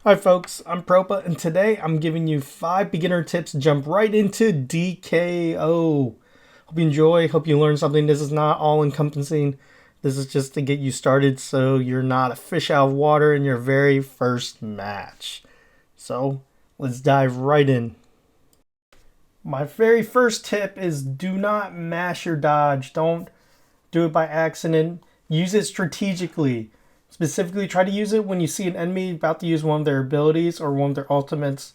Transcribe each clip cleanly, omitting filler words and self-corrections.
Hi folks, I'm Proppa, and today I'm giving you 5 beginner tips to jump right into DKO. Hope you enjoy, hope you learn something. This is not all encompassing. This is just to get you started so you're not a fish out of water in your very first match. So let's dive right in. My very first tip is do not mash your dodge. Don't do it by accident. Use it strategically. Specifically, try to use it when you see an enemy about to use one of their abilities or one of their ultimates.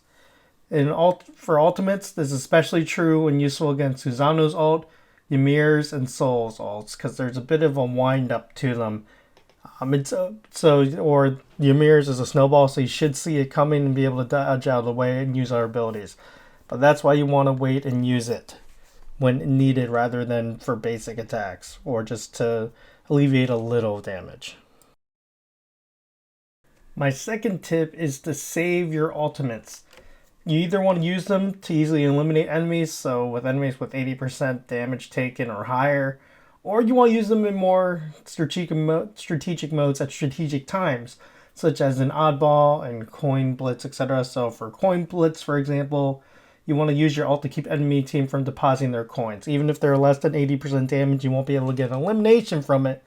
For ultimates, this is especially true and useful against Susanoo's ult, Ymir's, and Sol's ults, because there's a bit of a wind up to them. Or Ymir's is a snowball, so you should see it coming and be able to dodge out of the way and use our abilities. But that's why you want to wait and use it when needed rather than for basic attacks or just to alleviate a little damage. My second tip is to save your ultimates. You either want to use them to easily eliminate enemies, so with enemies with 80% damage taken or higher, or you want to use them in more strategic modes at strategic times, such as an oddball and coin blitz, etc. So for coin blitz, for example, you want to use your ult to keep enemy team from depositing their coins. Even if they're less than 80% damage, you won't be able to get an elimination from it.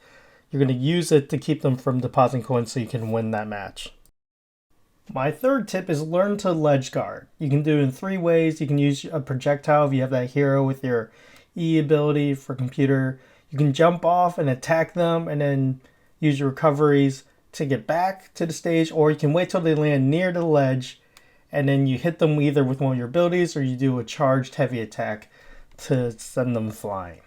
You're going to use it to keep them from depositing coins so you can win that match. My third tip is learn to ledge guard. You can do it in 3 ways. You can use a projectile if you have that hero with your E ability for computer. You can jump off and attack them and then use your recoveries to get back to the stage, or you can wait till they land near the ledge and then you hit them either with one of your abilities or you do a charged heavy attack to send them flying.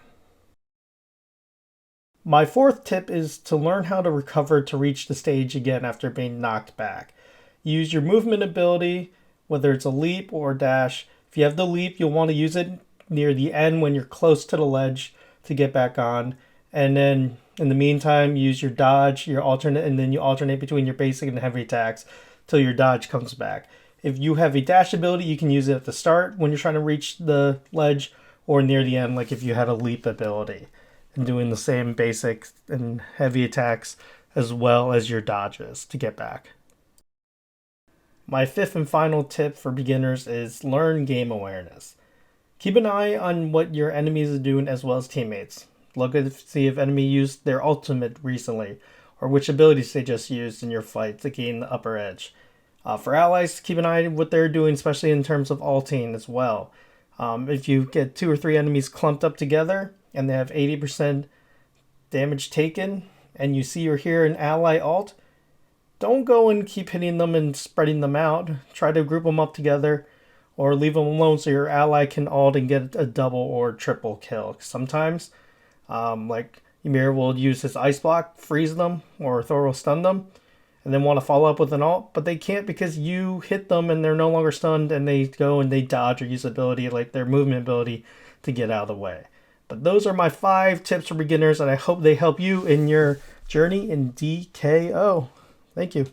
My fourth tip is to learn how to recover to reach the stage again after being knocked back. Use your movement ability, whether it's a leap or a dash. If you have the leap, you'll want to use it near the end when you're close to the ledge to get back on. And then in the meantime, use your dodge, your alternate, and then you alternate between your basic and heavy attacks till your dodge comes back. If you have a dash ability, you can use it at the start when you're trying to reach the ledge or near the end, like if you had a leap ability. And doing the same basic and heavy attacks as well as your dodges to get back. My fifth and final tip for beginners is learn game awareness. Keep an eye on what your enemies are doing as well as teammates. Look at see if enemy used their ultimate recently or which abilities they just used in your fight to gain the upper edge. For allies, keep an eye on what they're doing, especially in terms of ulting as well. If you get 2 or 3 enemies clumped up together and they have 80% damage taken, and you see or hear an ally ult, don't go and keep hitting them and spreading them out. Try to group them up together or leave them alone so your ally can ult and get a double or triple kill. Sometimes, like Ymir will use his ice block, freeze them, or Thor will stun them, and then want to follow up with an ult, but they can't because you hit them and they're no longer stunned and they go and they dodge or use ability like their movement ability to get out of the way. But those are my 5 tips for beginners, and I hope they help you in your journey in DKO. Thank you.